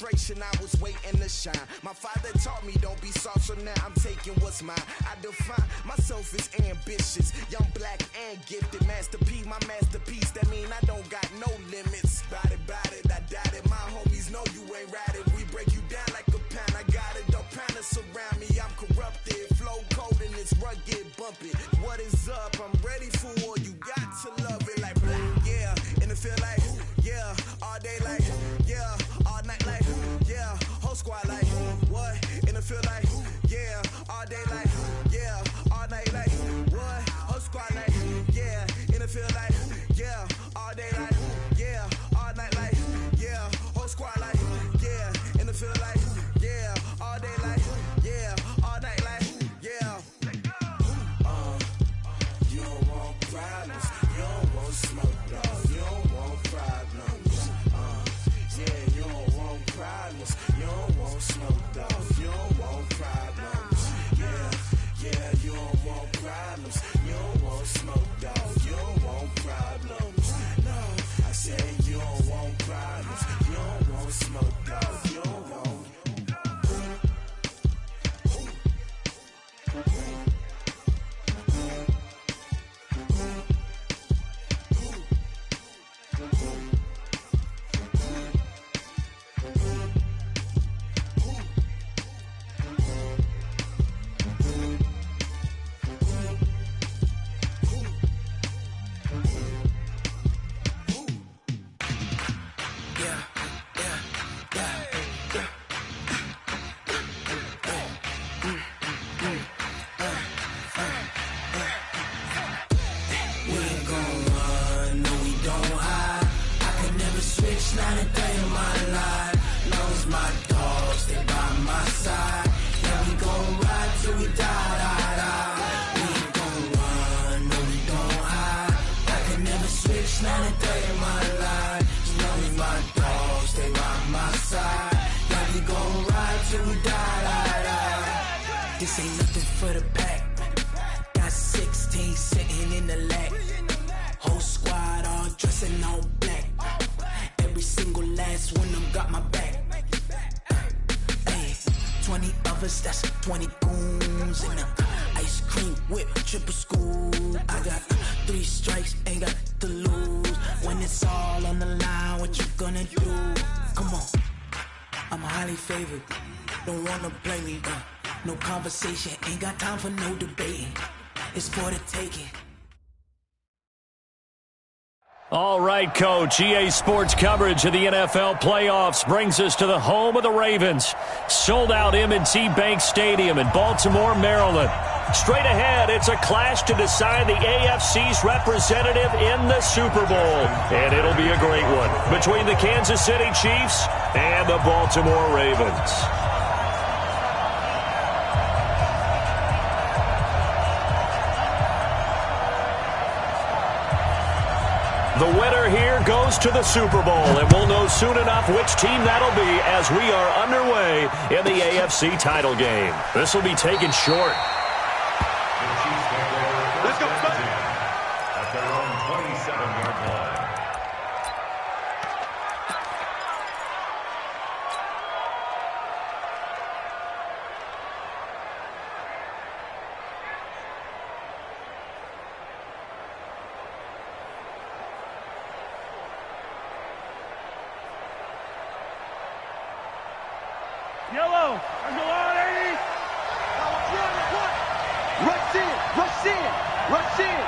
celebration, I was waiting to shine. My father taught me don't be soft, so now I'm taking what's mine. I define myself as ambitious, young, black, and gifted. Masterpiece, my masterpiece, that mean I don't got no limits. Bout it, I doubt it. My homies know you ain't ratted. We break you down like a pound. I got it, don't pound to surround me. I'm corrupted, flow cold and it's rugged, bumping. What is up? I'm ready for all you got to love it like black, yeah. And it feel like, yeah, all day like, yeah, all night like, yeah, whole squad like, what? And it feel like, yeah, all day like, yeah, all night like, what? Whole squad like, yeah, and it feel like, yeah, all day like, yeah, all night like, yeah, whole squad like, yeah, and it feel like, yeah, all day like, yeah, all night like, yeah. You don't want problems, you don't want smoke, dog, you don't want problems. Yeah, you don't want problems, you don't want smoke, dog, you don't want problems. Yeah, you don't want problems, you don't want smoke, dog, you don't want problems. No, I said you don't want problems, you don't want smoke, dog, you don't want. This ain't nothing for the pack. Got 16 sitting in the lap. Whole squad all dressing all black. Every single last one of them got my back. Hey, 20 of us, that's 20 goons. And a ice cream whip, triple scoop. I got 3 strikes, ain't got to lose. When it's all on the line, what you gonna do? Come on, I'm highly favored. Don't wanna play me, no conversation, ain't got time for no debating. It's for the taking. All right, Coach. EA Sports coverage of the NFL playoffs brings us to the home of the Ravens. Sold-out M&T Bank Stadium in Baltimore, Maryland. Straight ahead, it's a clash to decide the AFC's representative in the Super Bowl. And it'll be a great one between the Kansas City Chiefs and the Baltimore Ravens. The winner here goes to the Super Bowl, and we'll know soon enough which team that'll be as we are underway in the AFC title game. This will be taken short. Let's go. At their own 27-yard line. Yellow, there's a lot, 80. Rush in, rush in, rush in.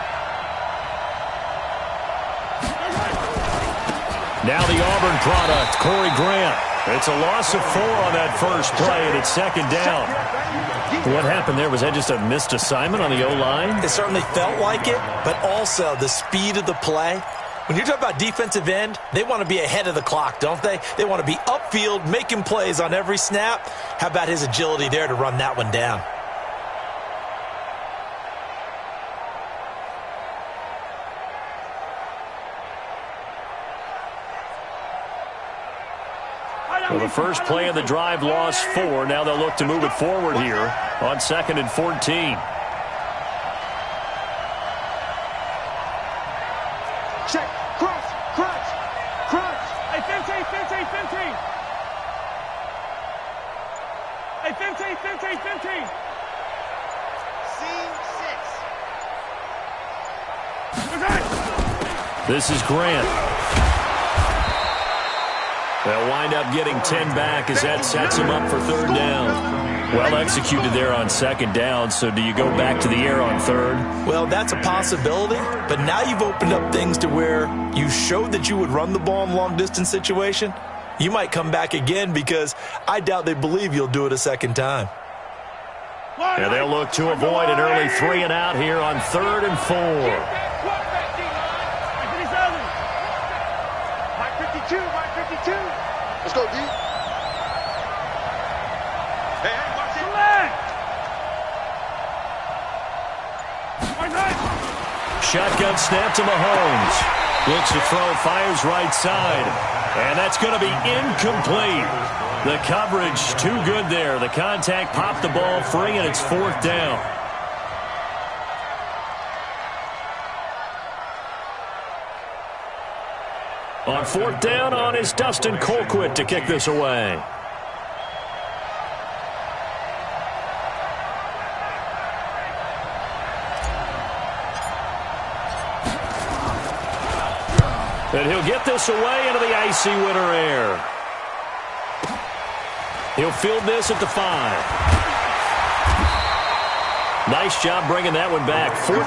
Now the Auburn product, Corey Grant. It's a loss of 4 on that first play, and it's second down. What happened there? Was that just a missed assignment on the O-line? It certainly felt like it, but also the speed of the play. When you're talking about defensive end, they want to be ahead of the clock, don't they? They want to be upfield, making plays on every snap. How about his agility there to run that one down? Well, the first play of the drive lost 4. Now they'll look to move it forward here on 2nd and 14. Check, crunch, crunch, crunch. Hey, 15. 15. Scene 6. This is Grant. They'll wind up getting 10 back as that sets him up for third down. Well executed there on second down, so do you go back to the air on third? Well, that's a possibility, but now you've opened up things to where you showed that you would run the ball in long-distance situation. You might come back again because I doubt they believe you'll do it a second time. And they'll look to avoid an early 3 and out here on 3rd and 4. Mike 52. Let's go, D. Hey, watch it. Shotgun snap to Mahomes. Looks to throw, fires right side. And that's going to be incomplete. The coverage too good there. The contact popped the ball free, and it's 4th down. On 4th down on is Dustin Colquitt to kick this away. And he'll get this away into the icy winter air. He'll field this at the 5. Nice job bringing that one back. 14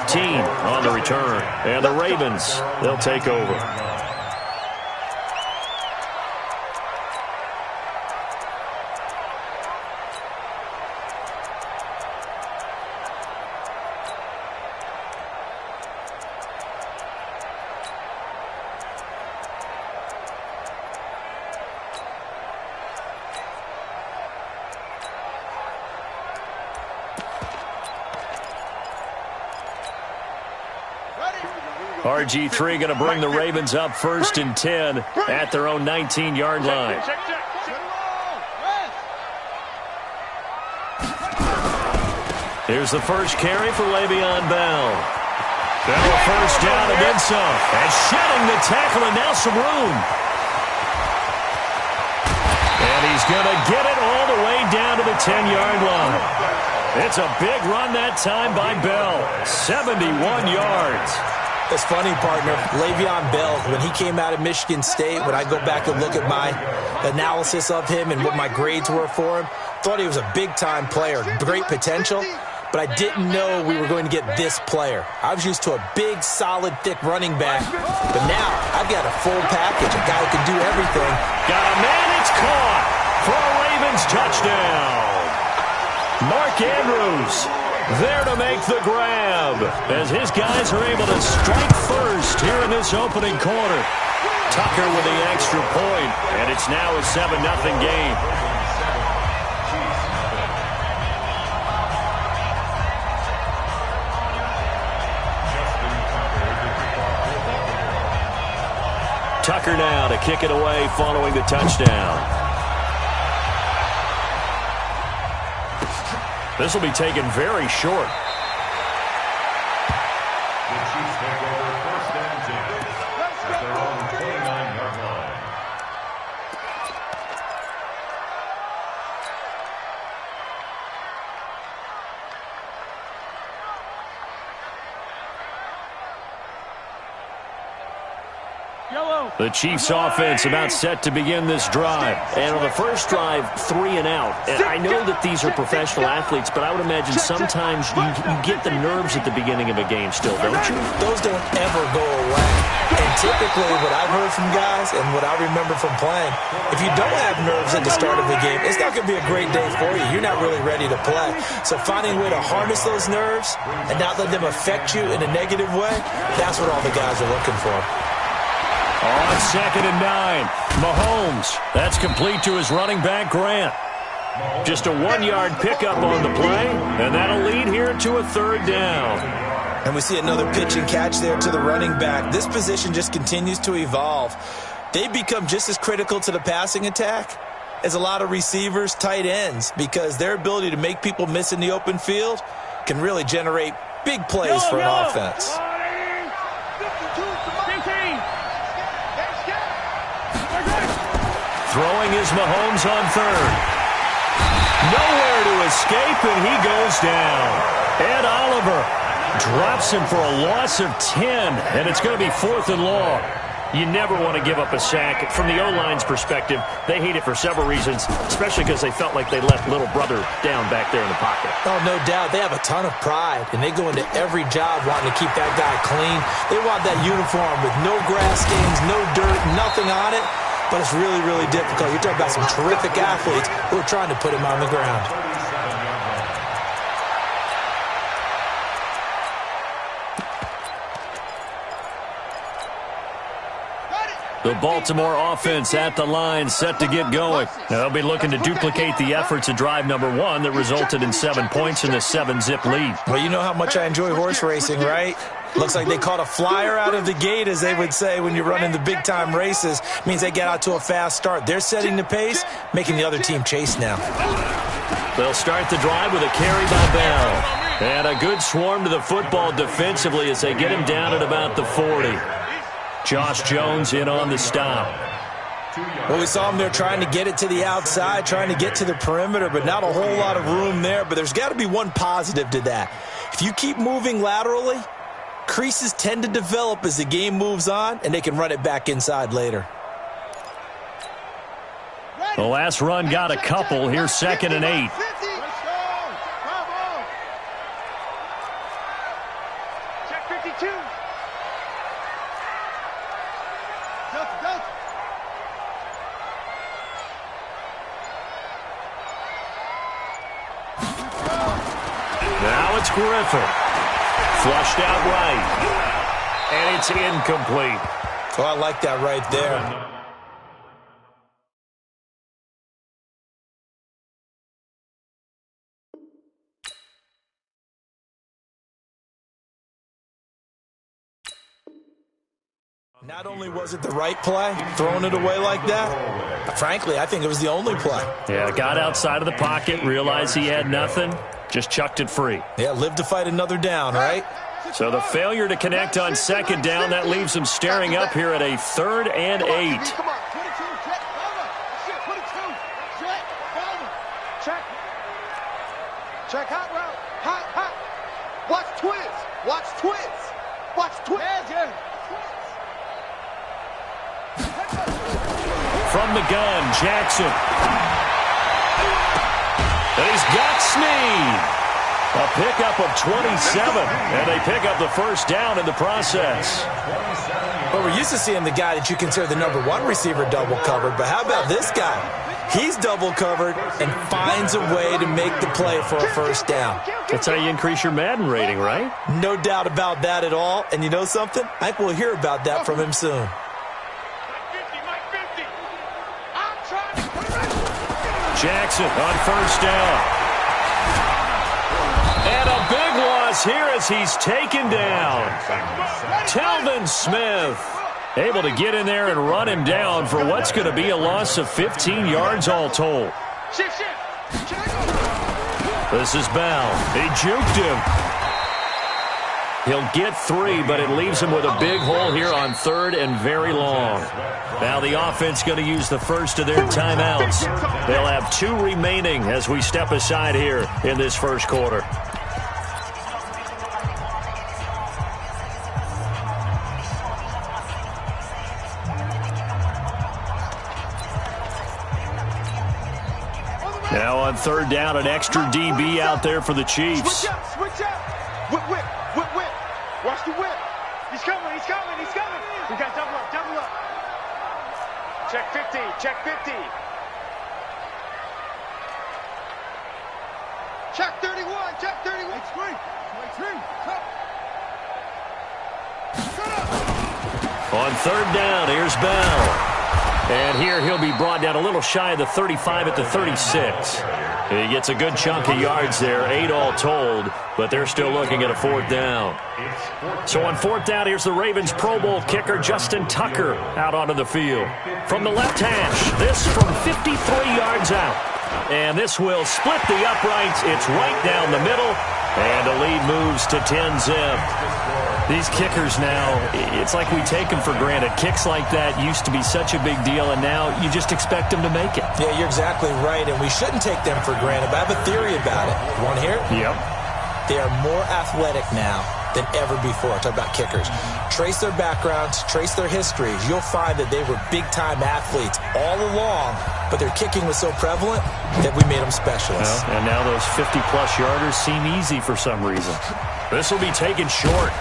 on the return. And the Ravens, they'll take over. RG3 going to bring the Ravens up 1st and 10 at their own 19-yard line. Here's the first carry for Le'Veon Bell. Bell a first down and then some. And shedding the tackle and now some room. And he's going to get it all the way down to the 10-yard line. It's a big run that time by Bell. 71 yards. It's funny, partner. Le'Veon Bell, when he came out of Michigan State, when I go back and look at my analysis of him and what my grades were for him, thought he was a big-time player, great potential, but I didn't know we were going to get this player. I was used to a big, solid, thick running back, but now I've got a full package, a guy who can do everything. Got a man, it's caught for a Ravens touchdown. Mark Andrews there to make the grab as his guys are able to strike first here in this opening quarter. Tucker with the extra point, and it's now a 7-0 game. Tucker now to kick it away following the touchdown. This will be taken very short. The Chiefs take over 1st and 10 at their own 29-yard line. The Chiefs offense about set to begin this drive. And on the first drive, 3 and out. And I know that these are professional athletes, but I would imagine sometimes you get the nerves at the beginning of a game still, don't you? Those don't ever go away. And typically what I've heard from guys and what I remember from playing, if you don't have nerves at the start of the game, it's not going to be a great day for you. You're not really ready to play. So finding a way to harness those nerves and not let them affect you in a negative way, that's what all the guys are looking for. On 2nd and 9, Mahomes. That's complete to his running back, Grant. Just a 1-yard pickup on the play, and that'll lead here to a 3rd down. And we see another pitch and catch there to the running back. This position just continues to evolve. They become just as critical to the passing attack as a lot of receivers, tight ends, because their ability to make people miss in the open field can really generate big plays for an offense. Throwing is Mahomes on 3rd. Nowhere to escape, and he goes down. Ed Oliver drops him for a loss of 10, and it's going to be 4th and long. You never want to give up a sack. From the O-line's perspective, they hate it for several reasons, especially because they felt like they left little brother down back there in the pocket. Oh, no doubt. They have a ton of pride, and they go into every job wanting to keep that guy clean. They want that uniform with no grass stains, no dirt, nothing on it. But it's really, really difficult. You're talking about some terrific athletes who are trying to put him on the ground. The Baltimore offense at the line, set to get going. Now, they'll be looking to duplicate the efforts of drive number 1 that resulted in 7 points in the 7-zip lead. Well, you know how much I enjoy horse racing, right? Looks like they caught a flyer out of the gate, as they would say when you're running the big-time races. Means they get out to a fast start. They're setting the pace, making the other team chase now. They'll start the drive with a carry by Bell. And a good swarm to the football defensively as they get him down at about the 40. Josh Jones in on the stop. Well, we saw him there trying to get it to the outside, trying to get to the perimeter, but not a whole lot of room there. But there's got to be one positive to that. If you keep moving laterally, creases tend to develop as the game moves on, and they can run it back inside later. The last run got a couple. Here's 2nd and 8. Check 52. Now it's Griffin. Flushed out right. And it's incomplete. Oh, I like that right there. Not only was it the right play, throwing it away like that, frankly, I think it was the only play. Yeah, got outside of the pocket, realized he had nothing, just chucked it free. Yeah, live to fight another down, right? So the failure to connect on 2nd down, that leaves them staring up here at a 3rd and 8. Come on, 22, check, cover. Shit, 22, check, cover. Check. Check, hot route, hot. Watch twins, watch twins. Yeah. From the gun, Jackson. And he's got Snead. A pickup of 27, and they pick up the first down in the process. Well, we're used to seeing the guy that you consider the number 1 receiver double covered, but how about this guy? He's double covered and finds a way to make the play for a first down. That's how you increase your Madden rating, right? No doubt about that at all. And you know something? I think we'll hear about that from him soon. Jackson on first down. And a big loss here as he's taken down. Telvin Smith able to get in there and run him down for what's going to be a loss of 15 yards all told. This is Bell. He juked him. He'll get 3, but it leaves him with a big hole here on 3rd and very long. Now the offense going to use the first of their timeouts. They'll have 2 remaining as we step aside here in this first quarter. Now on 3rd down, an extra DB out there for the Chiefs. Switch up. Whip. Watch the whip. He's coming. We got double up. Check 50. Check 31. It's free. On 3rd down, here's Bell. And here he'll be brought down a little shy of the 35 at the 36. He gets a good chunk of yards there, 8 all told, but they're still looking at a 4th down. So on 4th down, here's the Ravens Pro Bowl kicker Justin Tucker out onto the field. From the left hash, this from 53 yards out. And this will split the uprights. It's right down the middle, and the lead moves to 10-zip. These kickers now, it's like we take them for granted. Kicks like that used to be such a big deal, and now you just expect them to make it. Yeah, you're exactly right, and we shouldn't take them for granted, but I have a theory about it. You want to hear it? Yep. They are more athletic now than ever before. Talk about kickers. Trace their backgrounds, trace their histories. You'll find that they were big-time athletes all along, but their kicking was so prevalent that we made them specialists. Well, and now those 50-plus yarders seem easy for some reason. This will be taken short.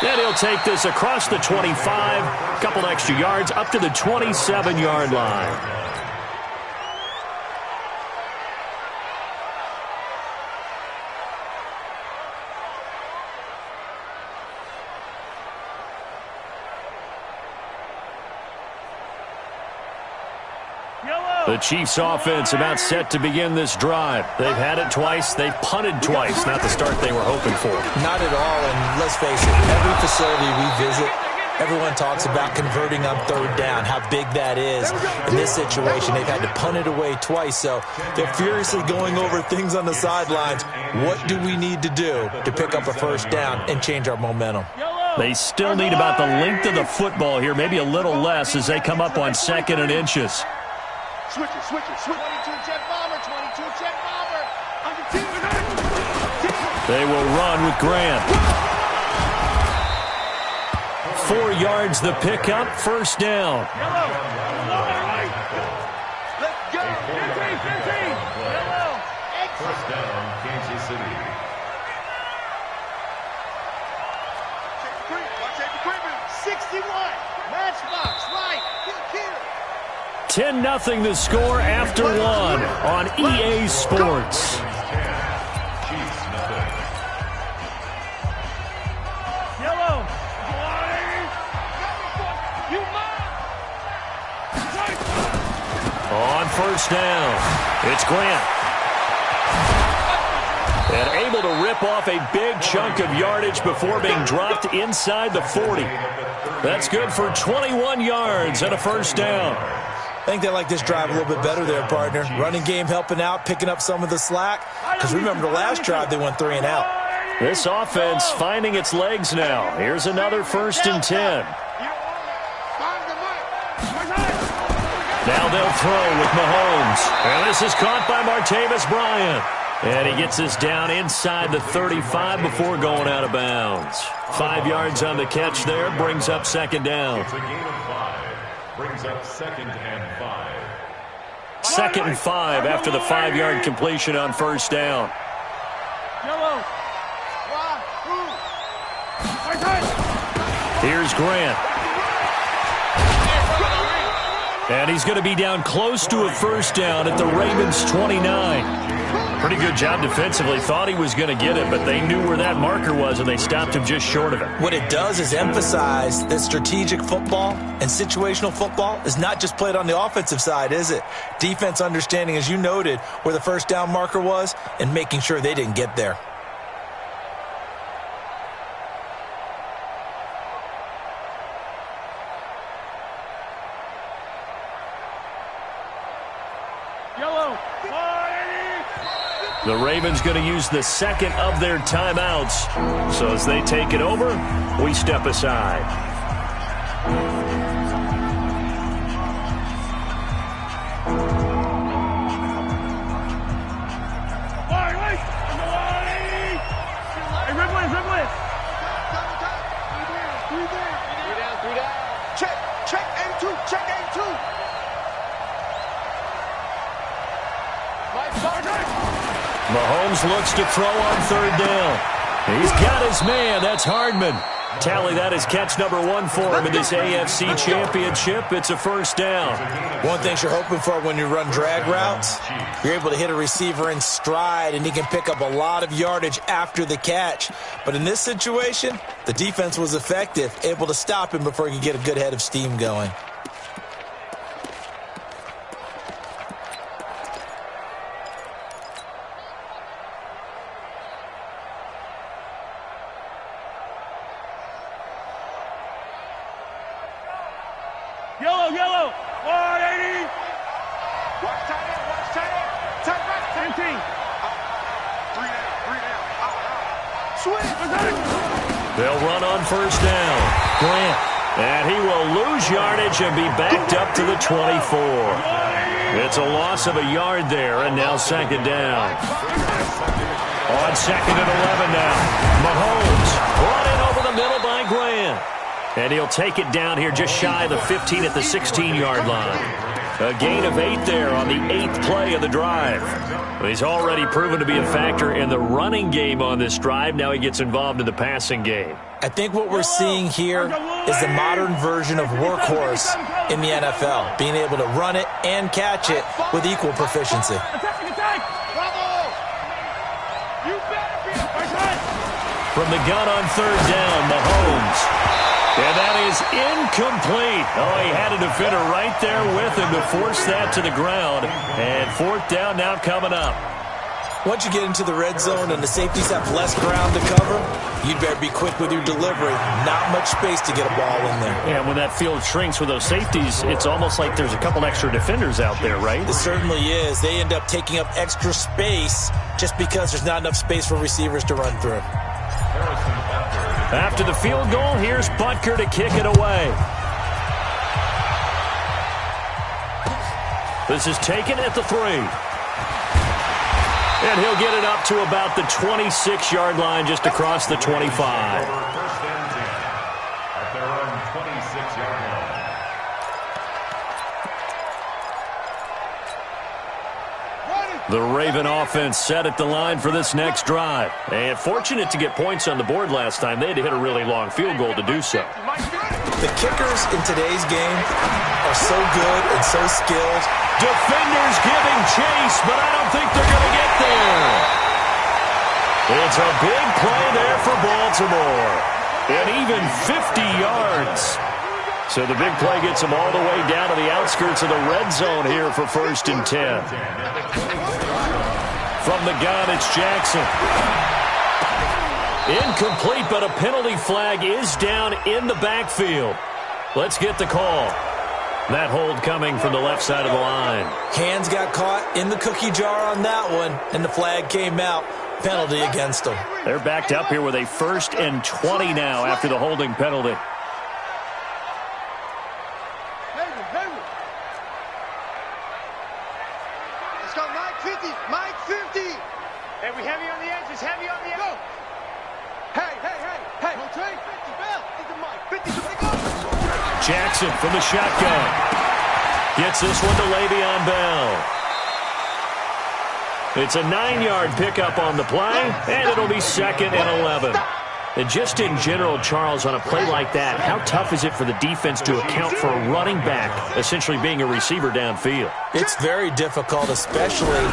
And he'll take this across the 25, a couple extra yards, up to the 27-yard line. The Chiefs offense about set to begin this drive. They've had it twice. They've punted twice. Not the start they were hoping for. Not at all, and let's face it, every facility we visit, everyone talks about converting on third down, how big that is. In this situation, they've had to punt it away twice, so they're furiously going over things on the sidelines. What do we need to do to pick up a first down and change our momentum? They still need about the length of the football here, maybe a little less as they come up on 2nd and inches. Switch it. 22 jet bomber, 22 jet bomber. They will run with Grant. 4 yards the pickup, first down. Let's go. 15. First down, Kansas City. Watch that equipment. 61. Matchbox, right. Kill. 10-0 the score after 1 on EA Sports. Yellow. On first down, it's Grant. And able to rip off a big chunk of yardage before being dropped inside the 40. That's good for 21 yards and a first down. I think they like this drive a little bit better there, partner. Running game helping out, picking up some of the slack. Because remember the last drive, they went 3 and out. This offense finding its legs now. Here's another 1st and 10. Now they'll throw with Mahomes. And this is caught by Martavis Bryant. And he gets this down inside the 35 before going out of bounds. 5 yards on the catch there, brings up 2nd down. It's a gain of 5. Brings up 2nd and 5. 2nd and 5 after the 5-yard completion on first down. Yellow. Here's Grant. And he's going to be down close to a first down at the Ravens 29. Pretty good job defensively. Thought he was going to get it, but they knew where that marker was, and they stopped him just short of it. What it does is emphasize that strategic football and situational football is not just played on the offensive side, is it? Defense understanding, as you noted, where the first down marker was and making sure they didn't get there. The Ravens going to use the 2nd of their timeouts. So as they take it over, we step aside. Hey, Ripley. Three down. Check A2. Mahomes looks to throw on 3rd down. He's got his man. That's Hardman. Tally that is catch number 1 for him in this AFC Championship. It's a first down. One thing you're hoping for when you run drag routes, you're able to hit a receiver in stride, and he can pick up a lot of yardage after the catch. But in this situation, the defense was effective, able to stop him before he could get a good head of steam going. Yellow. 180. Watch tight end. Tight right. 17. 3 down. Switch. They'll run on first down. Grant. And he will lose yardage and be backed up to the 24. It's a loss of a yard there, and now second down. On second and 11 now. Mahomes brought in over the middle by Grant. And he'll take it down here just shy of the 15 at the 16-yard line. A gain of 8 there on the 8th play of the drive. He's already proven to be a factor in the running game on this drive. Now he gets involved in the passing game. I think what we're seeing here is the modern version of workhorse in the NFL, being able to run it and catch it with equal proficiency. From the gun on third down, Mahomes. And that is incomplete. Oh, he had a defender right there with him to force that to the ground. And fourth down now coming up. Once you get into the red zone and the safeties have less ground to cover, you'd better be quick with your delivery. Not much space to get a ball in there. Yeah, when that field shrinks with those safeties, it's almost like there's a couple extra defenders out there, right? It certainly is. They end up taking up extra space just because there's not enough space for receivers to run through. After the field goal, here's Butker to kick it away. This is taken at the 3. And he'll get it up to about the 26-yard line, just across the 25. First and 10 at their own 26-yard line. The Raven offense set at the line for this next drive. And fortunate to get points on the board last time. They had to hit a really long field goal to do so. The kickers in today's game are so good and so skilled. Defenders giving chase, but I don't think they're going to get there. It's a big play there for Baltimore. And even 50 yards. So the big play gets them all the way down to the outskirts of the red zone here for first and 10. From the gun, it's Jackson. Incomplete, but a penalty flag is down in the backfield. Let's get the call. That hold coming from the left side of the line. Hands got caught in the cookie jar on that one, and the flag came out. Penalty against them. They're backed up here with a 1st and 20 now after the holding penalty. Let's go, Mike 50. Mike 50. Hey, we heavy on the edges, heavy on the edges. Go. Hey. Go, Trey. 50, Bell. Get the Mike. 50, somebody go. Jackson from the shotgun. Gets this one to Le'Veon Bell. It's a 9-yard pickup on the play, and it'll be 2nd and 11. And just in general, Charles, on a play like that, how tough is it for the defense to account for a running back essentially being a receiver downfield? It's very difficult, especially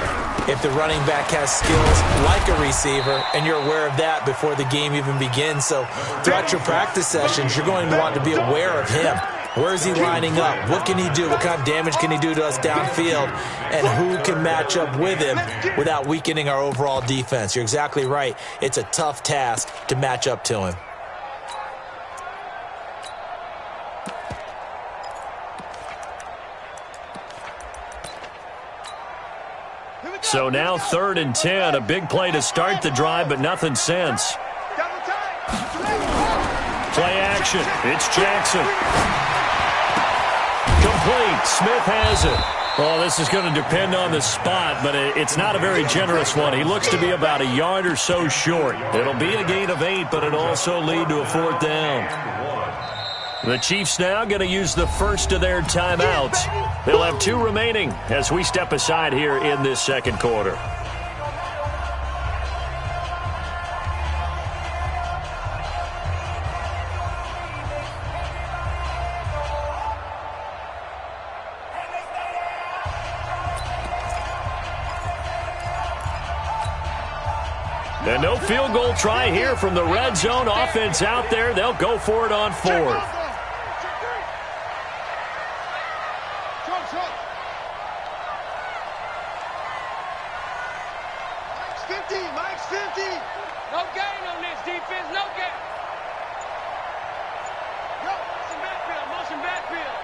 if the running back has skills like a receiver, and you're aware of that before the game even begins. So throughout your practice sessions, you're going to want to be aware of him. Where is he lining up? What can he do? What kind of damage can he do to us downfield? And who can match up with him without weakening our overall defense? You're exactly right. It's a tough task to match up to him. So now 3rd and 10, a big play to start the drive, but nothing since. Play action. It's Jackson. Complete. Smith has it. Well, this is going to depend on the spot, but it's not a very generous one. He looks to be about a yard or so short. It'll be a gain of 8, but it'll also lead to a 4th down. The Chiefs now going to use the first of their timeouts. They'll have 2 remaining as we step aside here in this second quarter. And no field goal try here from the red zone. Offense out there. They'll go for it on 4th. Mike's 50. No gain on this defense, no gain. Motion backfield.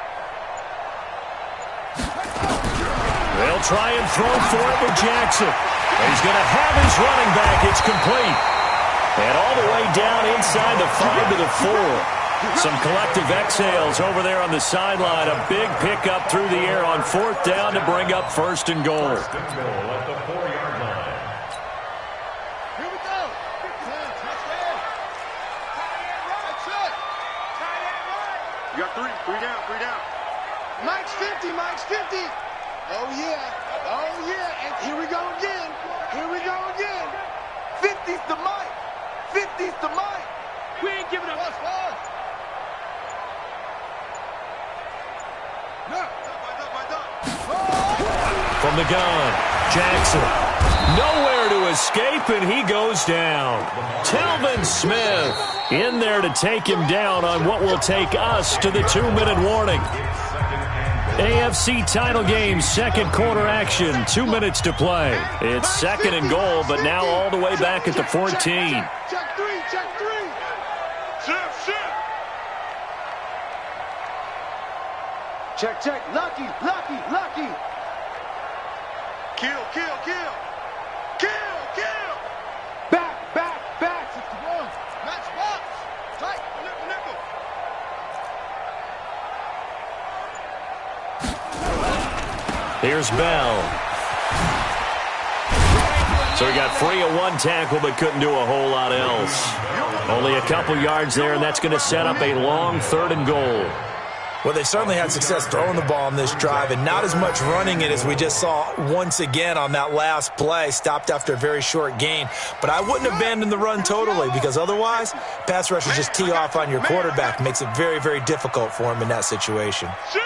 They'll try and throw for it with Jackson. He's going to have his running back. It's complete. And all the way down inside the 5 to the 4. Some collective exhales over there on the sideline. A big pickup through the air on 4th down to bring up 1st and goal. First and goal at the 4-yard line. Here we go. Touchdown. That's it. You got three down. Mike's 50. Oh, yeah. And here we go again. 50's the Mike. We ain't giving up. From the gun, Jackson. Nowhere to escape, and he goes down. Telvin Smith in there to take him down on what will take us to the 2-minute warning. AFC title game, second quarter action, 2 minutes to play. It's 2nd and goal, but now all the way back at the 14. Check three. Shift. Check. Lucky. Kill. Back. 61. Match box. Tight. Nickel. Here's Bell. So he got free of one tackle but couldn't do a whole lot else. Only a couple yards there, and that's going to set up a long 3rd and goal. Well, they've certainly had success throwing the ball on this drive and not as much running it as we just saw once again on that last play, stopped after a very short gain. But I wouldn't abandon the run totally because otherwise, pass rushers just tee off on your quarterback. Makes it very, very difficult for him in that situation. Shift.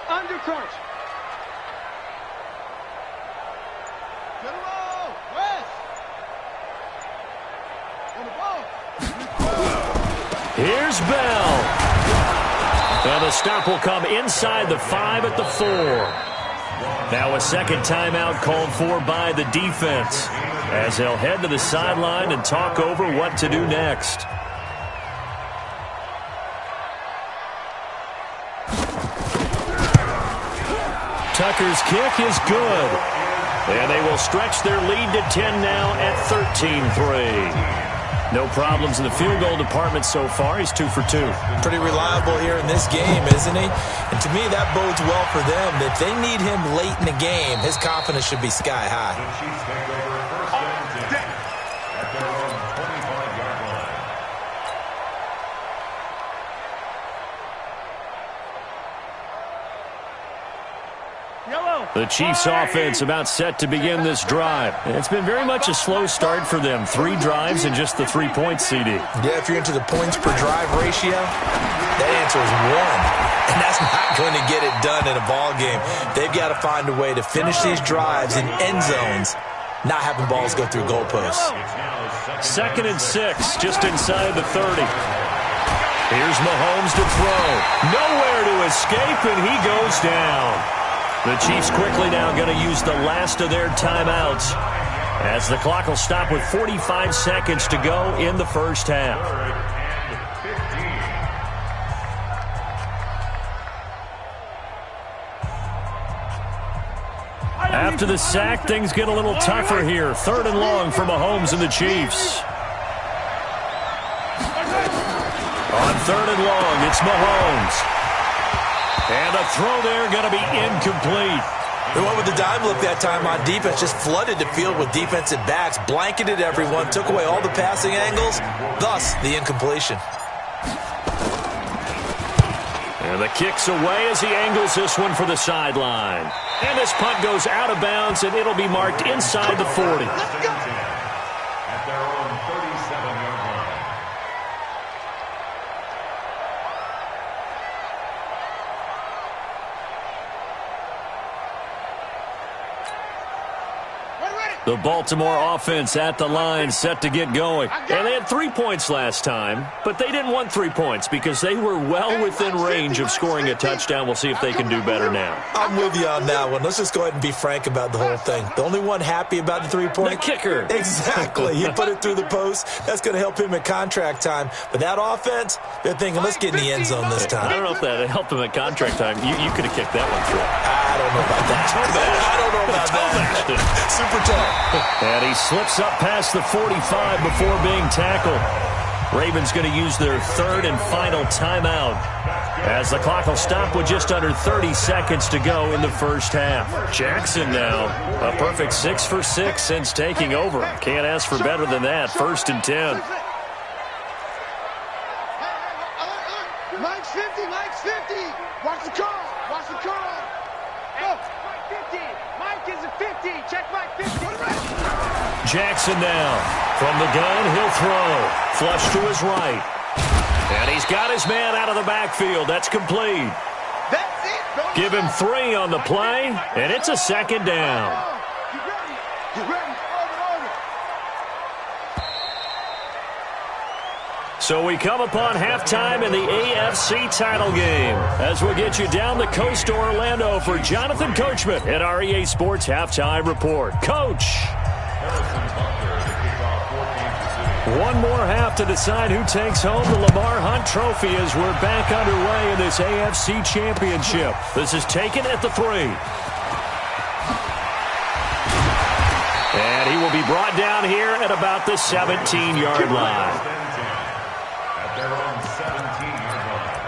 Undercrunch. Get him all. West. On the ball. Here's Bell. And the stop will come inside the 5 at the 4. Now a second timeout called for by the defense as they'll head to the sideline and talk over what to do next. Tucker's kick is good. And they will stretch their lead to 10 now at 13-3. No problems in the field goal department so far. He's 2 for 2. Pretty reliable here in this game, isn't he? And to me, that bodes well for them. If they need him late in the game, his confidence should be sky high. The Chiefs take over 1st and 10 at their own 25-yard line. The Chiefs offense about set to begin this drive. It's been very much a slow start for them. 3 drives and just the 3 points, CD. Yeah, if you're into the points per drive ratio, that answer is 1. And that's not going to get it done in a ball game. They've got to find a way to finish these drives in end zones, not having balls go through goalposts. 2nd and 6, just inside the 30. Here's Mahomes to throw. Nowhere to escape, and he goes down. The Chiefs quickly now going to use the last of their timeouts as the clock will stop with 45 seconds to go in the first half. After the sack, things get a little tougher here. 3rd and long for Mahomes and the Chiefs. On 3rd and long, it's Mahomes. And a throw there going to be incomplete. They went with the dime look that time on defense, just flooded the field with defensive backs, blanketed everyone, took away all the passing angles, thus the incompletion. And the kick's away as he angles this one for the sideline. And this punt goes out of bounds, and it'll be marked inside the 40. At their own 37-yard line. Ready. The Baltimore offense at the line, set to get going. And they had 3 points last time, but they didn't want 3 points because they were well within range of scoring a touchdown. We'll see if they can do better now. I'm with you on that one. Let's just go ahead and be frank about the whole thing. The only one happy about the 3-point? The kicker. Exactly. He put it through the post. That's going to help him at contract time. But that offense, they're thinking, let's get in the end zone this time. I don't know if that helped him at contract time. You could have kicked that one through. I don't know about that. I don't know about that. Super tough. And he slips up past the 45 before being tackled. Ravens going to use their third and final timeout as the clock will stop with just under 30 seconds to go in the first half. Jackson now, a perfect 6 for 6 since taking over. Can't ask for better than that. 1st and 10. Mike's 50, Mike's 50. Watch the curl, watch the curl. Go. Mike 50, Mike is a 50. Check Mike 50. Jackson now. From the gun, he'll throw. Flush to his right. And he's got his man out of the backfield. That's complete. That's it. Give him 3 on the play, and it's a 2nd down. Get ready. Get ready. Over. So we come upon halftime in the AFC title game as we get you down the coast to Orlando for Jonathan Coachman at our EA Sports Halftime Report. Coach. One more half to decide who takes home the Lamar Hunt Trophy as we're back underway in this AFC Championship. This is taken at the 3. And he will be brought down here at about the 17-yard line. At their own 17-yard line.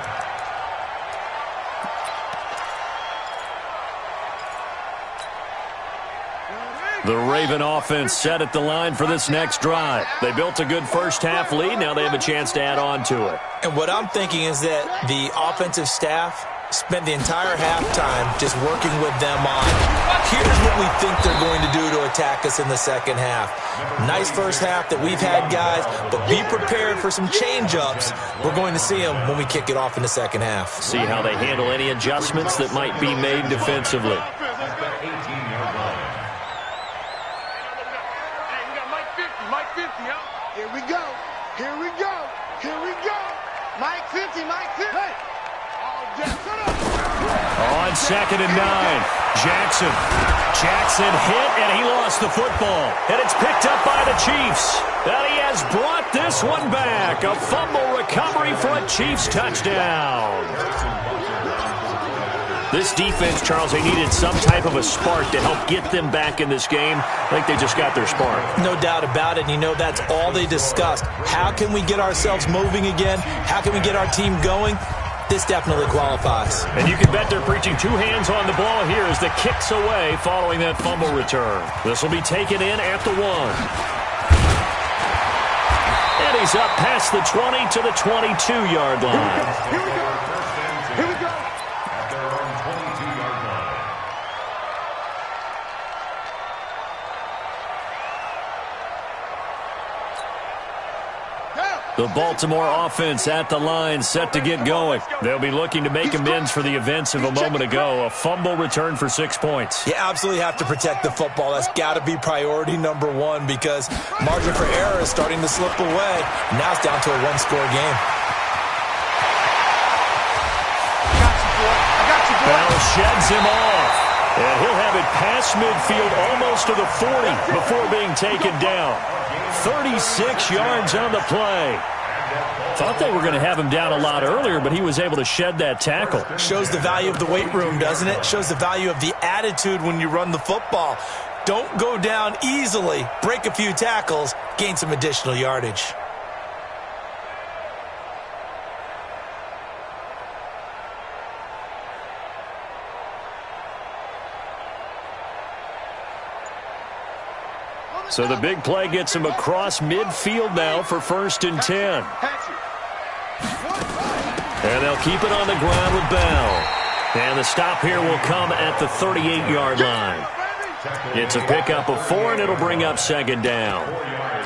The Raven offense set at the line for this next drive. They built a good first half lead. Now they have a chance to add on to it. And what I'm thinking is that the offensive staff spent the entire halftime just working with them on, here's what we think they're going to do to attack us in the second half. Nice first half that we've had, guys, but be prepared for some change-ups. We're going to see them when we kick it off in the second half. See how they handle any adjustments that might be made defensively. Here we go. Here we go. Here we go. Mike 50, Mike 50. Hey. Oh, shut up. On 2nd and 9, Jackson hit, and he lost the football. And it's picked up by the Chiefs. And he has brought this one back. A fumble recovery for a Chiefs touchdown. This defense, Charles, they needed some type of a spark to help get them back in this game. I think they just got their spark. No doubt about it. And you know, that's all they discussed. How can we get ourselves moving again? How can we get our team going? This definitely qualifies. And you can bet they're preaching 2 hands on the ball here as the kick's away following that fumble return. This will be taken in at the 1. And he's up past the 20 to the 22-yard line. Here we go. Here we go. At their own 22-yard line. The Baltimore offense at the line, set to get going. They'll be looking to make amends for the events of a moment ago. A fumble return for 6 points. You absolutely have to protect the football. That's got to be priority number 1 because margin for error is starting to slip away. Now it's down to a 1-score game. Bell sheds him off. And he'll have it past midfield almost to the 40 before being taken down. 36 yards on the play. Thought they were going to have him down a lot earlier, but he was able to shed that tackle. Shows the value of the weight room, doesn't it? Shows the value of the attitude when you run the football. Don't go down easily. Break a few tackles. Gain some additional yardage. So the big play gets him across midfield now for 1st and 10. And they'll keep it on the ground with Bell. And the stop here will come at the 38-yard line. It's a pickup of 4, and it'll bring up 2nd down.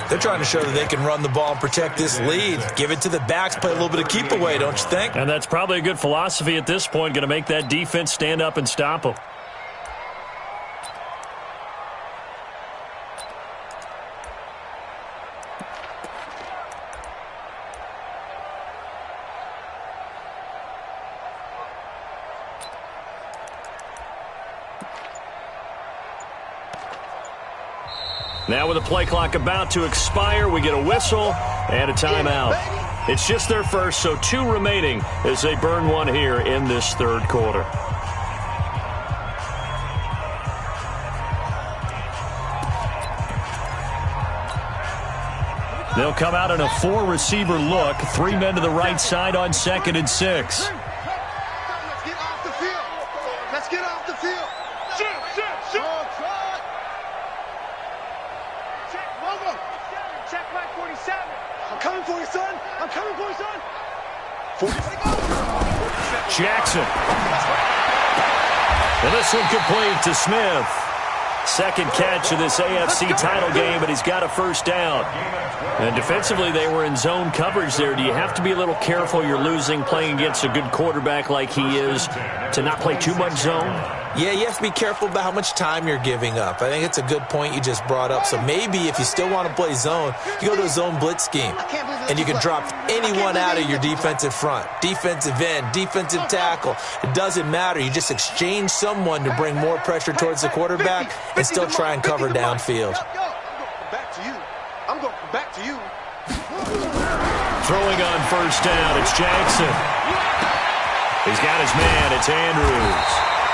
They're trying to show that they can run the ball and protect this lead. Give it to the backs, play a little bit of keep away, don't you think? And that's probably a good philosophy at this point, going to make that defense stand up and stop them. Now with the play clock about to expire, we get a whistle and a timeout. It's just their first, so 2 remaining as they burn one here in this third quarter. They'll come out in a 4-receiver look. 3 men to the right side on 2nd and 6. Let's get off the field. Let's get off the field. Shoot. Check, Logo. Check right 47. I'm coming for you, son. I'm coming for you, son. 47. Jackson. And this one complete to Smith. Second catch of this AFC title game, and he's got a first down. And defensively, they were in zone coverage there. Do you have to be a little careful? You're losing playing against a good quarterback like he is to not play too much zone? Yeah, you have to be careful about how much time you're giving up. I think it's a good point you just brought up. So maybe if you still want to play zone, you go to a zone blitz scheme. And you can drop anyone out of your defensive front. Defensive end, defensive tackle. It doesn't matter. You just exchange someone to bring more pressure towards the quarterback and still try and cover downfield. Back to you. I'm going back to you. Throwing on first down, it's Jackson. He's got his man, it's Andrews.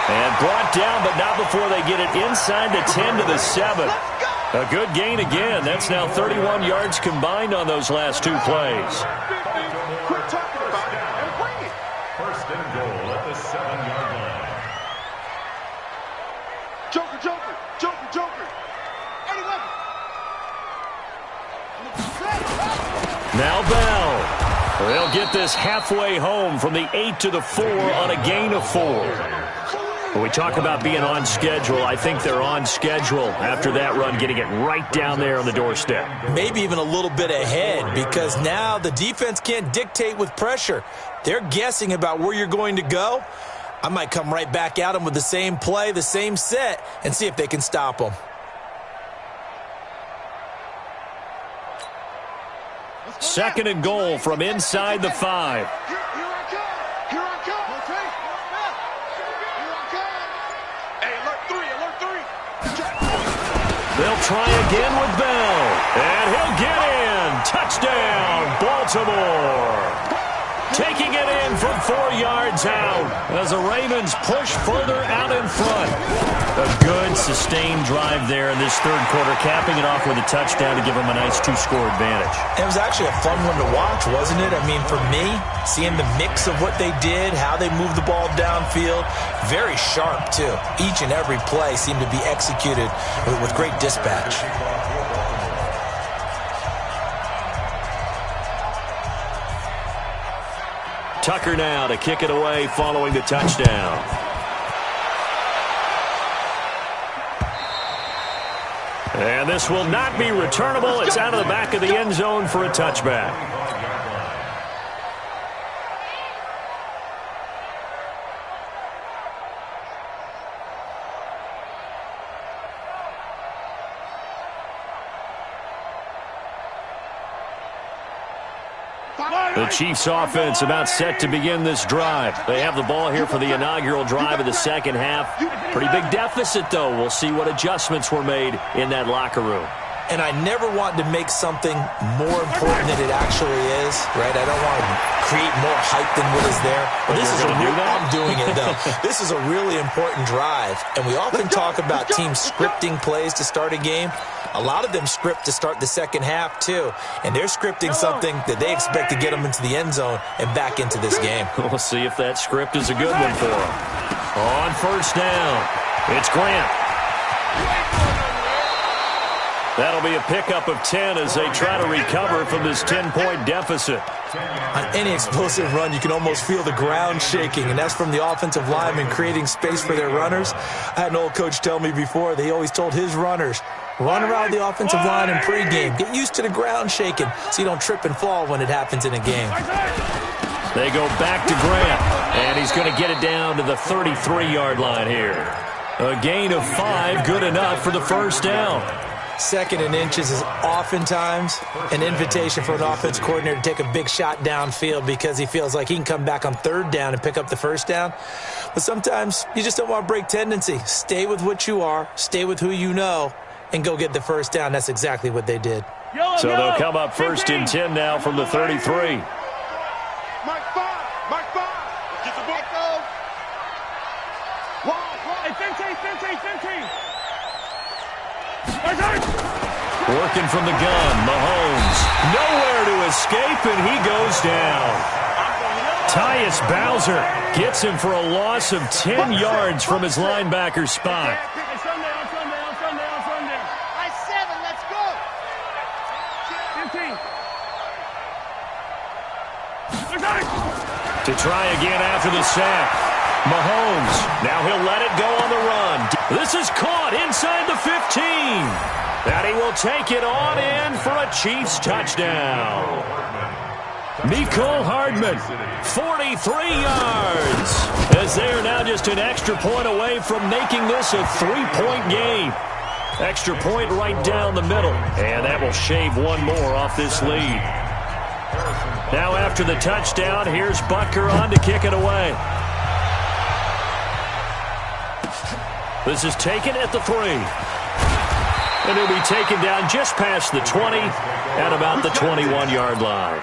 And brought down, but not before they get it inside the 10 to the 7. A good gain again. That's now 31 yards combined on those last 2 plays. Quit talking about it and bring it. First and goal at the 7-yard line. Joker. Eddie Weber. Now Bell. They'll get this halfway home from the 8 to the 4 on a gain of 4. When we talk about being on schedule, I think they're on schedule after that run, getting it right down there on the doorstep. Maybe even a little bit ahead, because now the defense can't dictate with pressure. They're guessing about where you're going to go. I might come right back at them with the same play, the same set, and see if they can stop them. Second and goal from inside the 5. Here I come. They'll try again with Bell. And he'll get in. Touchdown, Baltimore. Taking it in from 4 yards out as the Ravens push further out in front. A good, sustained drive there in this third quarter, capping it off with a touchdown to give them a nice 2-score advantage. It was actually a fun one to watch, wasn't it? I mean, for me, seeing the mix of what they did, how they moved the ball downfield, very sharp, too. Each and every play seemed to be executed with great dispatch. Tucker now to kick it away following the touchdown. And this will not be returnable. It's out of the back of the end zone for a touchback. The Chiefs offense about set to begin this drive. They have the ball here for the inaugural drive of the second half. Pretty big deficit, though. We'll see what adjustments were made in that locker room. And I never want to make something more important than it actually is, right? I don't want to create more hype than what is there. But this is I'm doing it, though. This is a really important drive. And we often talk about teams scripting plays to start a game. A lot of them script to start the second half, too. And they're scripting something that they expect to get them into the end zone and back into this game. We'll see if that script is a good one for them. On first down, it's Grant. That'll be a pickup of 10 as they try to recover from this 10-point deficit. On any explosive run, you can almost feel the ground shaking, and that's from the offensive linemen creating space for their runners. I had an old coach tell me before, they always told his runners, run around the offensive line in pregame. Get used to the ground shaking so you don't trip and fall when it happens in a game. They go back to Grant, and he's going to get it down to the 33-yard line here. A gain of 5, good enough for the first down. Second and inches is oftentimes an invitation for an offense coordinator to take a big shot downfield because he feels like he can come back on third down and pick up the first down. But sometimes you just don't want to break tendency. Stay with what you are. Stay with who you know. and go get the first down. That's exactly what they did. So they'll come up first and 10 now from the 33. Mike 5. Mike 5. Let's get the ball. Hey, 15. Working from the gun, Mahomes. Nowhere to escape, and he goes down. Tyus Bowser gets him for a loss of 10 yards from his linebacker spot. To try again after the sack. Mahomes, now he'll let it go on the run. This is caught inside the 15. And he will take it on in for a Chiefs touchdown. Mecole Hardman, 43 yards. As they are now just an extra point away from making this a 3-point game. Extra point right down the middle. And that will shave one more off this lead. Now after the touchdown, here's Butker on to kick it away. This is taken at the 3. And he'll be taken down just past the 20 at about the 21-yard line.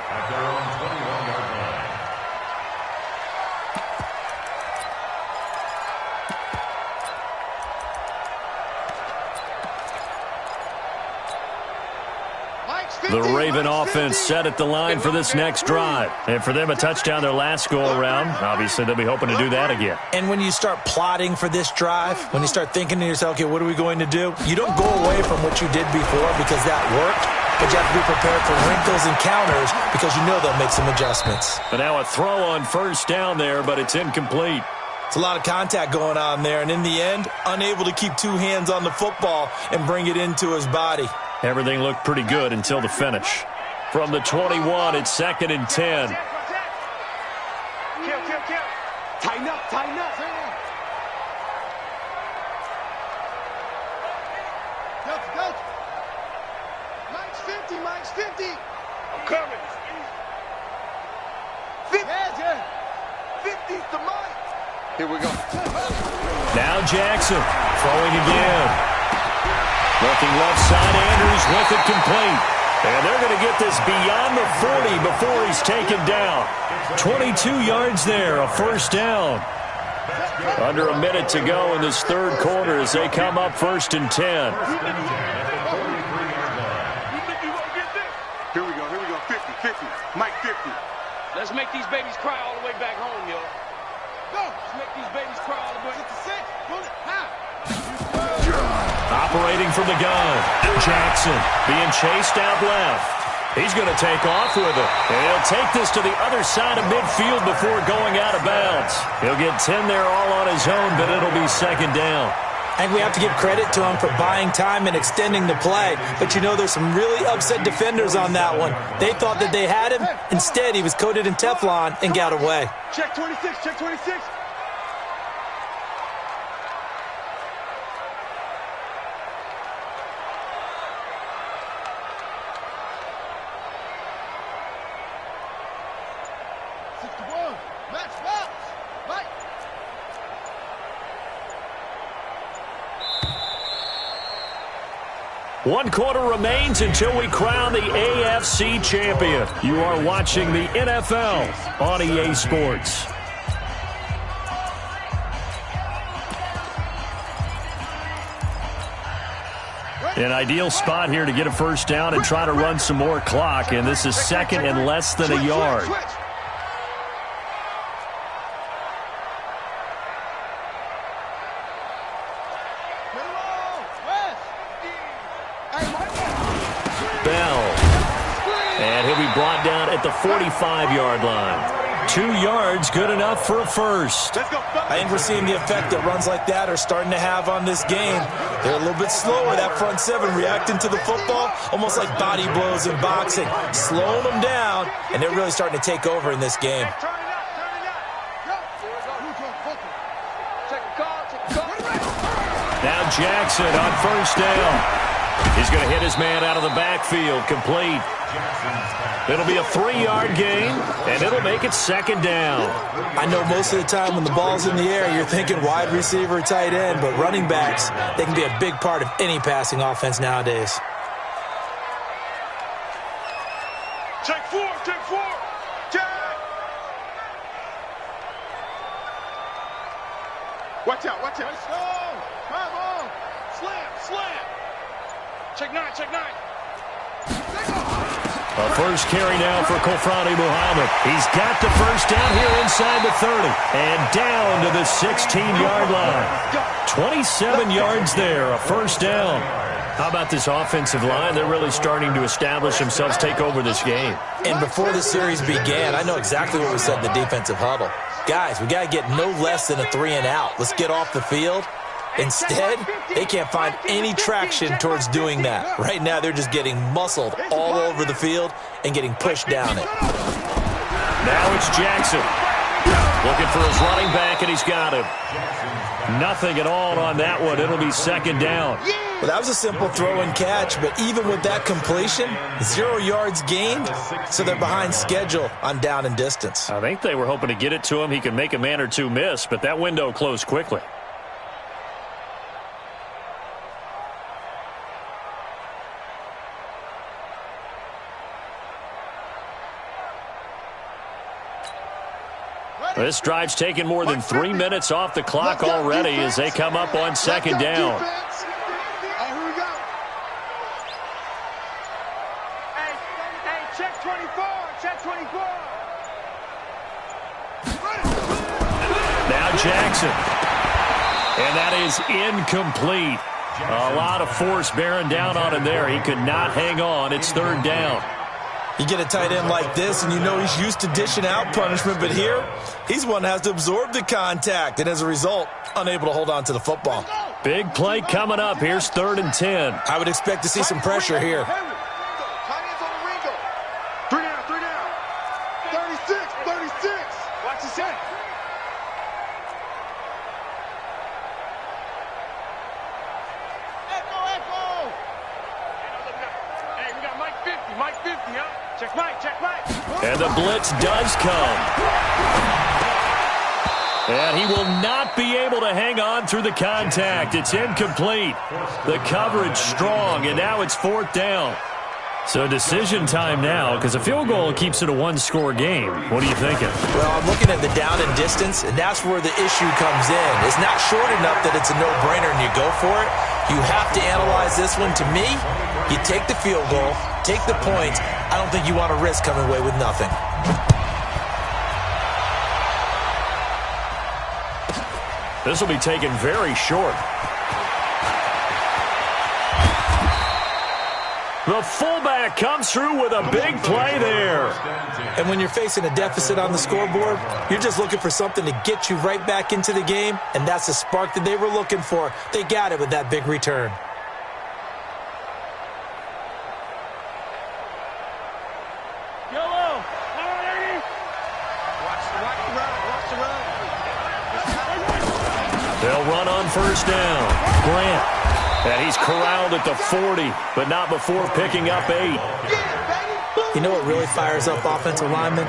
The Raven offense set at the line for this next drive. And for them, a touchdown their last go-around. Obviously, they'll be hoping to do that again. And when you start plotting for this drive, when you start thinking to yourself, okay, what are we going to do? You don't go away from what you did before because that worked, but you have to be prepared for wrinkles and counters because you know they'll make some adjustments. But now a throw on first down there, but it's incomplete. It's a lot of contact going on there, and in the end, unable to keep two hands on the football and bring it into his body. Everything looked pretty good until the finish. From the 21, it's 2nd and 10. Kill. Tighten up. Go. Mike's 50. I'm coming. 50. Yeah. 50's the Mike. Here we go. Now Jackson throwing again. Looking left side, Andrews with it complete. And they're going to get this beyond the 40 before he's taken down. 22 yards there, a first down. Under a minute to go in this third quarter as they come up 1st and 10. Here we go. 50. Mike 50. Let's make these babies cry all the way back home, yo. Go. Let's make these babies cry all the way. 56. Pull it. Now. Operating from the gun, Jackson being chased out left. He's going to take off with it. And he'll take this to the other side of midfield before going out of bounds. He'll get 10 there all on his own, but it'll be 2nd down. And we have to give credit to him for buying time and extending the play. But you know, there's some really upset defenders on that one. They thought that they had him. Instead, he was coated in Teflon and got away. Check 26. One quarter remains until we crown the AFC champion. You are watching the NFL on EA Sports. An ideal spot here to get a first down and try to run some more clock, and this is 2nd and less than a yard. And he'll be brought down at the 45-yard line. 2 yards, good enough for a first. I think we're seeing the effect that runs like that are starting to have on this game. They're a little bit slower, that front seven, reacting to the football, almost like body blows in boxing, slowing them down, and they're really starting to take over in this game. Now Jackson on first down. He's going to hit his man out of the backfield, complete. It'll be a 3-yard gain, and it'll make it second down. I know most of the time when the ball's in the air, you're thinking wide receiver, tight end, but running backs, they can be a big part of any passing offense nowadays. Check 4, check 4. Check. Watch out, watch out. Let's go. Come on. Slam. Check 9, check 9. A first carry now for Kofrani Muhammad. He's got the first down here inside the 30 and down to the 16-yard line. 27 yards there, a first down. How about this offensive line? They're really starting to establish themselves, take over this game. And before the series began, I know exactly what we said in the defensive huddle. Guys, we got to get no less than a 3-and-out. Let's get off the field. Instead, they can't find any traction towards doing that. Right now, they're just getting muscled all over the field and getting pushed down it. Now it's Jackson. Looking for his running back, and he's got him. Nothing at all on that one. It'll be second down. Well, that was a simple throw and catch, but even with that completion, 0 yards gained, so they're behind schedule on down and distance. I think they were hoping to get it to him. He could make a man or two miss, but that window closed quickly. This drive's taken more than 3 minutes off the clock already as they come up on second down. Here we go. Hey, check 24. Check 24. Now Jackson. And that is incomplete. A lot of force bearing down on him there. He could not hang on. It's third down. You get a tight end like this, and you know he's used to dishing out punishment, but here, he's one that has to absorb the contact, and as a result, unable to hold on to the football. Big play coming up. Here's 3rd and 10. I would expect to see some pressure here. Tight ends on the Ringo. 3 down. 36. Watch the set. Echo. Hey, we got Mike 50, huh? Check Mike. And the blitz does come. And he will not be able to hang on through the contact. It's incomplete. The coverage strong, and now it's 4th down. So decision time now, because a field goal keeps it a one-score game. What are you thinking? Well, I'm looking at the down and distance, and that's where the issue comes in. It's not short enough that it's a no-brainer and you go for it. You have to analyze this one. To me, you take the field goal, take the points. I don't think you want to risk coming away with nothing. This will be taken very short. The fullback comes through with a big play there. And when you're facing a deficit on the scoreboard, you're just looking for something to get you right back into the game, and that's the spark that they were looking for. They got it with that big return. Yellow. Watch the run. They'll run on first down. Grant. And he's corralled at the 40, but not before picking up 8. You know what really fires up offensive linemen?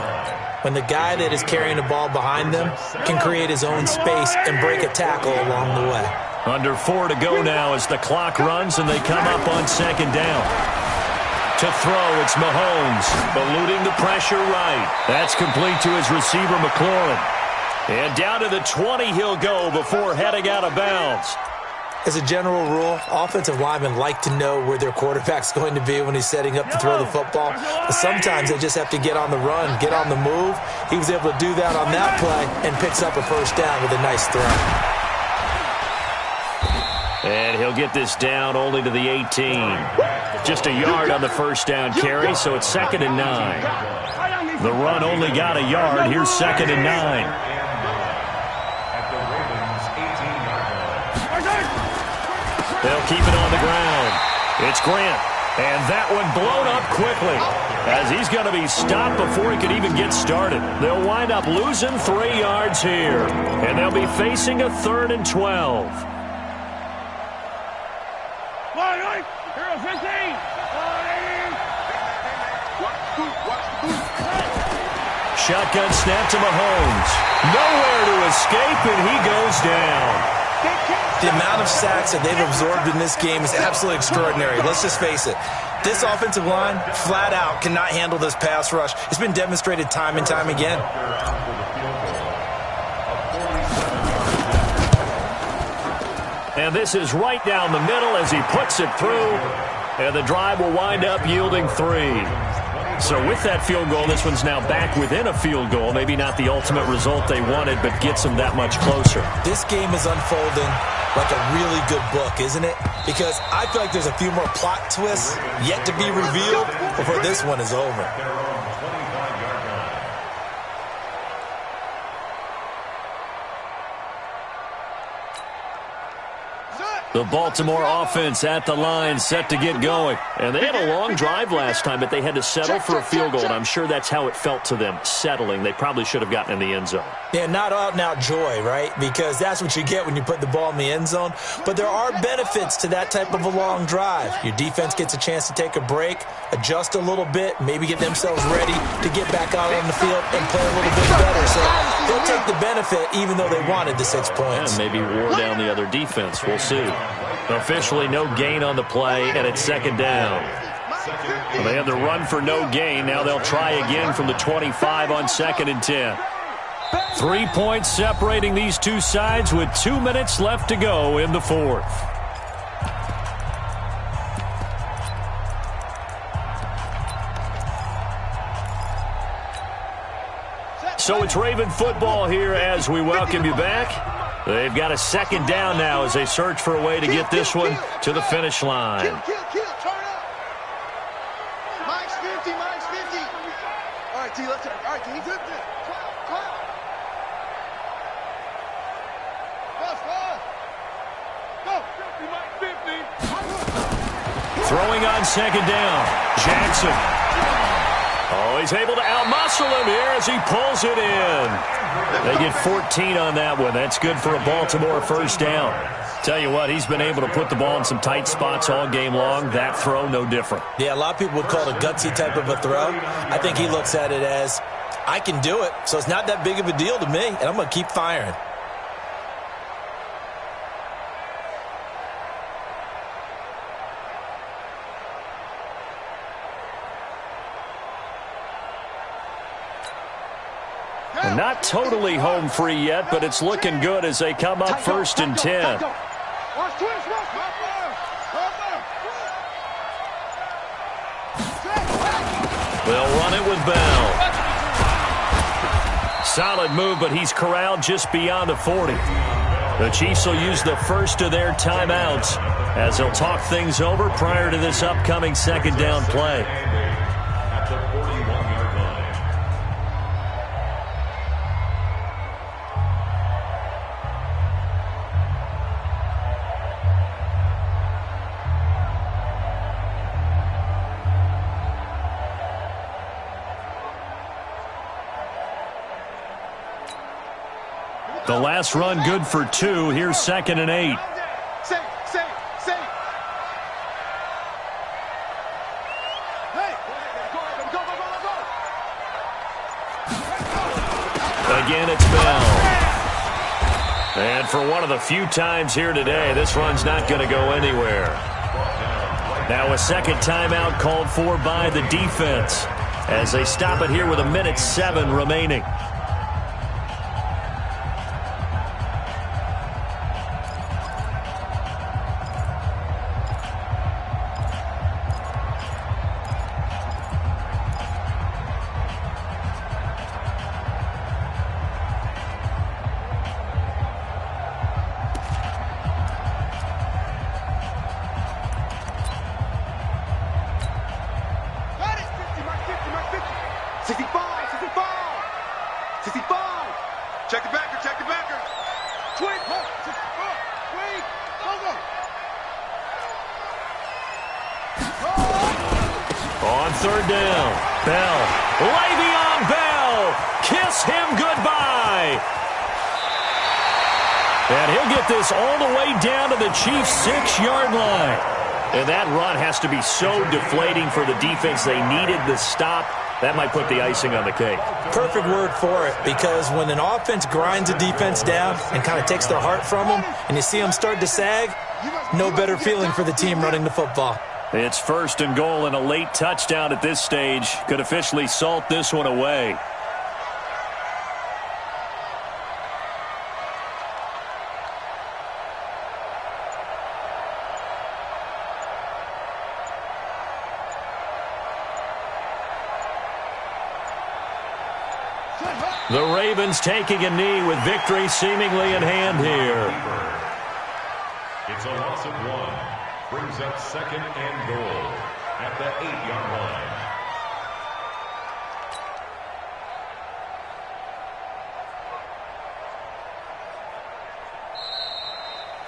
When the guy that is carrying the ball behind them can create his own space and break a tackle along the way. Under 4 to go now as the clock runs and they come up on second down. To throw, it's Mahomes, eluding the pressure right. That's complete to his receiver, McLaurin. And down to the 20 he'll go before heading out of bounds. As a general rule, offensive linemen like to know where their quarterback's going to be when he's setting up to throw the football. But sometimes they just have to get on the run, get on the move. He was able to do that on that play and picks up a first down with a nice throw. And he'll get this down only to the 18. Just a yard on the first down carry, so it's 2nd and 9. The run only got a yard. Here's 2nd and 9. They'll keep it on the ground. It's Grant. And that one blown up quickly as he's going to be stopped before he can even get started. They'll wind up losing 3 yards here. And they'll be facing a 3rd and 12. Here Shotgun snap to Mahomes. Nowhere to escape, and he goes down. The amount of sacks that they've absorbed in this game is absolutely extraordinary. Let's just face it. This offensive line, flat out, cannot handle this pass rush. It's been demonstrated time and time again. And this is right down the middle as he puts it through. And the drive will wind up yielding 3. So with that field goal, this one's now back within a field goal. Maybe not the ultimate result they wanted, but gets them that much closer. This game is unfolding like a really good book, isn't it? Because I feel like there's a few more plot twists yet to be revealed before this one is over. The Baltimore offense at the line, set to get going. And they had a long drive last time, but they had to settle for a field goal, and I'm sure that's how it felt to them, settling. They probably should have gotten in the end zone. Yeah, not out-and-out joy, right? Because that's what you get when you put the ball in the end zone. But there are benefits to that type of a long drive. Your defense gets a chance to take a break, adjust a little bit, maybe get themselves ready to get back out on the field and play a little bit better. So they'll take the benefit even though they wanted the 6 points. And maybe wore down the other defense. We'll see. Officially no gain on the play, and it's second down. Well, they had the run for no gain. Now they'll try again from the 25 on 2nd and 10. 3 points separating these two sides with 2 minutes left to go in the fourth. So it's Raven football here as we welcome you back. They've got a second down now as they search for a way to get this one to the finish line. Turn up. Minus 50. All right, T, let's turn. All right, T, zip it. Clap. Go. 50, minus 50. Throwing on second down. Jackson. Oh, he's able to outmuscle him here as he pulls it in. They get 14 on that one. That's good for a Baltimore first down. Tell you what, he's been able to put the ball in some tight spots all game long. That throw, no different. Yeah, a lot of people would call it a gutsy type of a throw. I think he looks at it as, I can do it, so it's not that big of a deal to me, and I'm going to keep firing. Not totally home free yet, but it's looking good as they come up 1st and 10. They'll run it with Bell. Solid move, but he's corralled just beyond the 40. The Chiefs will use the first of their timeouts as they'll talk things over prior to this upcoming second down play. The last run good for 2. Here's 2nd and 8. Safe. Hey, go. Again, it's Bell. And for one of the few times here today, this run's not going to go anywhere. Now a second timeout called for by the defense as they stop it here with 1:07 remaining. Check the backer. Twin. Wait. On 3rd down, Bell. Le'Veon Bell. Kiss him goodbye. And he'll get this all the way down to the Chiefs' 6-yard line. And that run has to be so deflating for the defense. They needed the stop. That might put the icing on the cake. Perfect word for it, because when an offense grinds a defense down and kind of takes their heart from them, and you see them start to sag, no better feeling for the team running the football. It's 1st and goal, and a late touchdown at this stage could officially salt this one away. The Ravens taking a knee with victory seemingly in hand here. It's a loss of 1. Brings up 2nd and goal at the 8-yard line.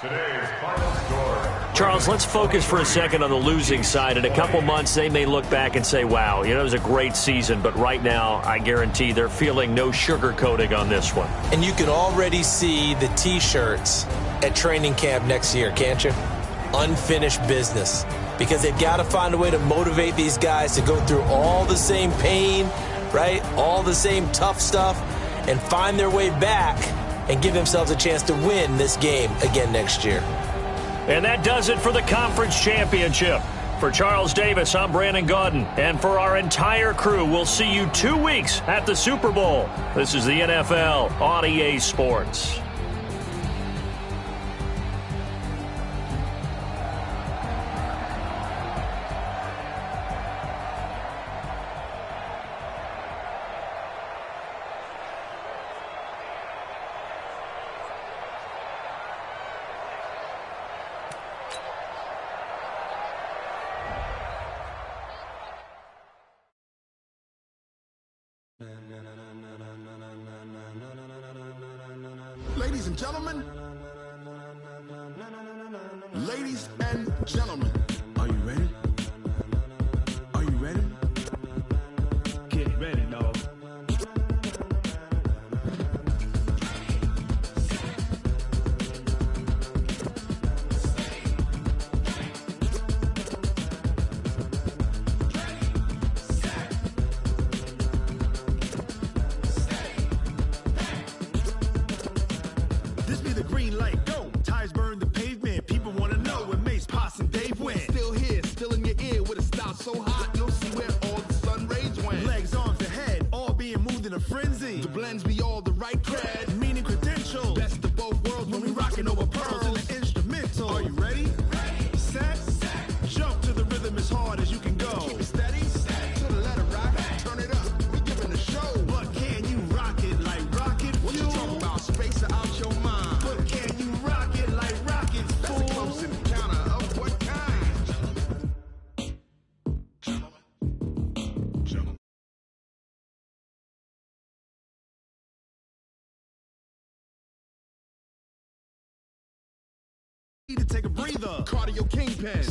Today's final score. Charles, let's focus for a second on the losing side. In a couple months, they may look back and say, wow, it was a great season. But right now, I guarantee they're feeling no sugarcoating on this one. And you can already see the T-shirts at training camp next year, can't you? Unfinished business. Because they've got to find a way to motivate these guys to go through all the same pain, right? All the same tough stuff, and find their way back and give themselves a chance to win this game again next year. And that does it for the conference championship. For Charles Davis, I'm Brandon Gaudin. And for our entire crew, we'll see you 2 weeks at the Super Bowl. This is the NFL on EA Sports. Ladies and gentlemen, ladies and gentlemen, are you ready? Are you ready? Get ready, dog. This be the green light, go. Tires burn the pavement. People want to know where Mace, Poss, and Dave went. Still here, still in your ear with a style so hot. You'll see where all the sun rays went. Legs, arms, and head, all being moved in a frenzy. The blends be all the right cred, meaning credentials. Best of both worlds when we rocking over pearls in the instrumental. Are you ready? Set, jump to the rhythm as hard as you can go. Keep it steady, to the letter rock. Turn it up, we giving the show. But can you rock it like rocket fuel? What you talking about? Space out your mind. But can you rock it like rockets, fool? That's a close encounter of what kind? Gentlemen. Need to take a breather. Cardio kingpin.